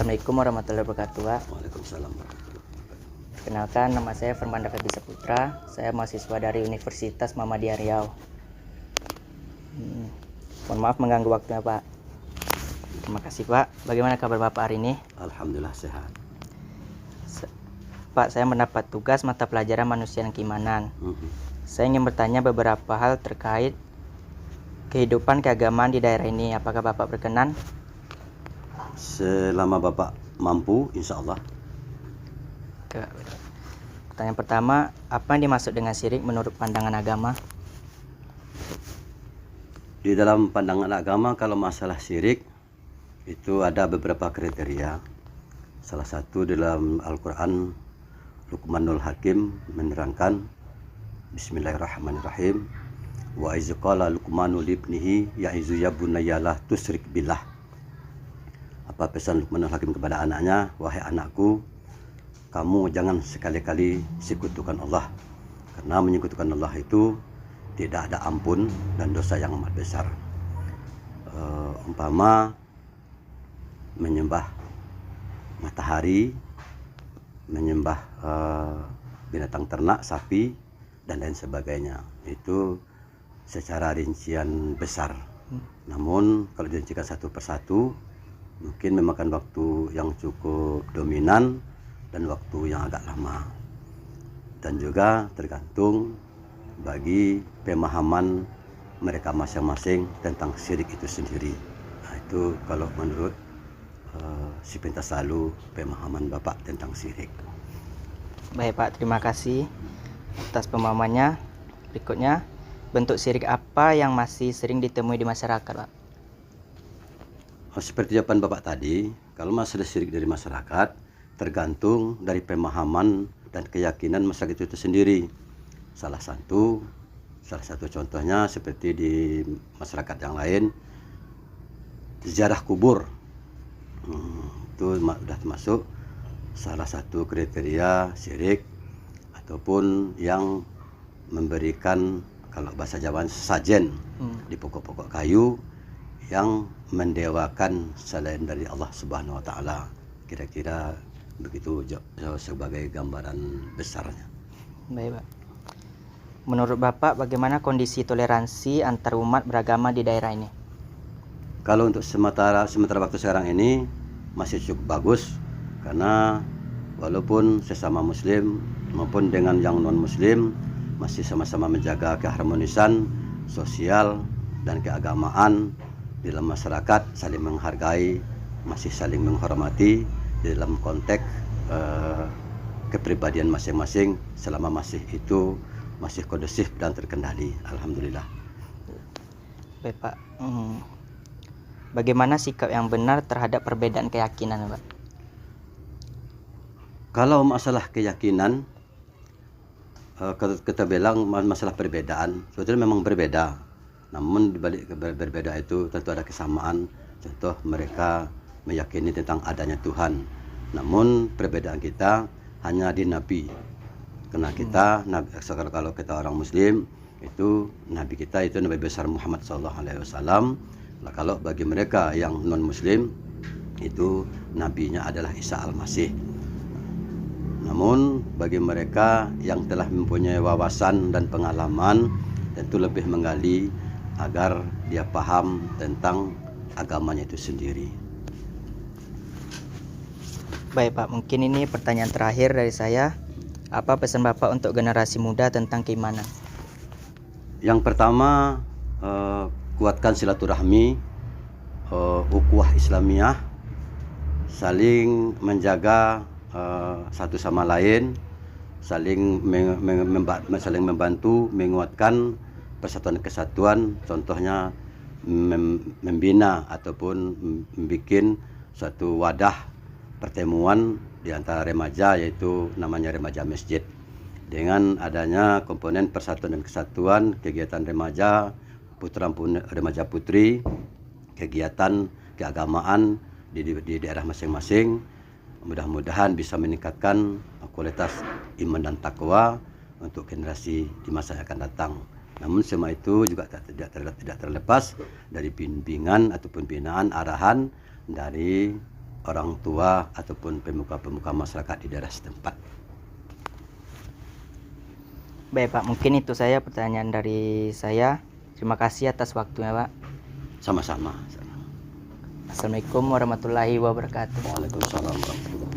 Assalamualaikum warahmatullahi wabarakatuh, Pak. Waalaikumsalam. Perkenalkan, nama saya Firman David Saputra. Saya mahasiswa dari Universitas Muhammadiyah Riau. Mohon maaf mengganggu waktunya, Pak. Terima kasih, Pak. Bagaimana kabar Bapak hari ini? Alhamdulillah sehat. Pak, saya mendapat tugas mata pelajaran manusia dan keimanan. Saya ingin bertanya beberapa hal terkait kehidupan keagamaan di daerah ini. Apakah Bapak berkenan? Selama Bapak mampu, insya Allah. Pertanyaan pertama, apa yang dimaksud dengan syirik menurut pandangan agama? Di dalam pandangan agama, kalau masalah syirik itu ada beberapa kriteria. Salah satu dalam Al-Quran, Luqmanul Hakim menerangkan, Bismillahirrahmanirrahim, wa iz qala Luqmanu libnihi ya'izu ya bunayya la tusyrik billah. Apa pesan Luqmanul Hakim kepada anaknya? Wahai anakku, kamu jangan sekali-kali sekutukan Allah, karena menyekutukan Allah itu tidak ada ampun dan dosa yang amat besar. Umpama menyembah matahari, menyembah binatang ternak, sapi, dan lain sebagainya. Itu secara rincian besar. Namun kalau dirincikan satu persatu, mungkin memakan waktu yang cukup dominan dan waktu yang agak lama. Dan juga tergantung bagi pemahaman mereka masing-masing tentang syirik itu sendiri. Nah, itu kalau menurut si pentas lalu pemahaman Bapak tentang syirik. Baik, Pak, terima kasih atas pemahamannya. Berikutnya, bentuk syirik apa yang masih sering ditemui di masyarakat, Pak? Seperti jawaban Bapak tadi, kalau masalah syirik dari masyarakat tergantung dari pemahaman dan keyakinan masyarakat itu sendiri. Salah satu contohnya seperti di masyarakat yang lain, ziarah kubur. Itu sudah termasuk salah satu kriteria syirik, ataupun yang memberikan, kalau bahasa Jawa, sajen di pokok-pokok kayu yang mendewakan selain dari Allah Subhanahu wa taala. Kira-kira begitu sebagai gambaran besarnya. Baik, Pak. Menurut Bapak, bagaimana kondisi toleransi antar umat beragama di daerah ini? Kalau untuk sementara waktu sekarang ini masih cukup bagus, karena walaupun sesama muslim maupun dengan yang non muslim masih sama-sama menjaga keharmonisan sosial dan keagamaan di dalam masyarakat, saling menghargai, masih saling menghormati di dalam konteks kepribadian masing-masing, selama masih itu masih kondusif dan terkendali. Alhamdulillah. Baik, Pak. Bagaimana sikap yang benar terhadap perbedaan keyakinan, Pak? Kalau masalah keyakinan, kita bilang masalah perbedaan, sebetulnya memang berbeda. Namun dibalik berbeda itu tentu ada kesamaan. Contoh, mereka meyakini tentang adanya Tuhan. Namun perbedaan kita hanya di Nabi. Karena kita, kalau kita orang Muslim, itu Nabi kita itu Nabi besar Muhammad SAW. Kalau bagi mereka yang non Muslim, itu nabinya adalah Isa Al-Masih. Namun bagi mereka yang telah mempunyai wawasan dan pengalaman, tentu lebih menggali agar dia paham tentang agamanya itu sendiri. Baik, Pak, mungkin ini pertanyaan terakhir dari saya. Apa pesan Bapak untuk generasi muda tentang keimanan? Yang pertama, kuatkan silaturahmi, ukhuwah Islamiyah, saling menjaga satu sama lain, saling membantu, menguatkan persatuan kesatuan. Contohnya membina ataupun membuat suatu wadah pertemuan di antara remaja, yaitu namanya remaja masjid. Dengan adanya komponen persatuan dan kesatuan, kegiatan remaja, remaja putri, kegiatan keagamaan di daerah masing-masing, mudah-mudahan bisa meningkatkan kualitas iman dan takwa untuk generasi di masa yang akan datang. Namun semua itu juga tidak terlepas dari bimbingan ataupun binaan arahan dari orang tua ataupun pemuka-pemuka masyarakat di daerah setempat. Baik Pak, mungkin itu saya pertanyaan dari saya. Terima kasih atas waktunya Pak. Sama-sama. Assalamualaikum warahmatullahi wabarakatuh. Waalaikumsalam warahmatullahi wabarakatuh.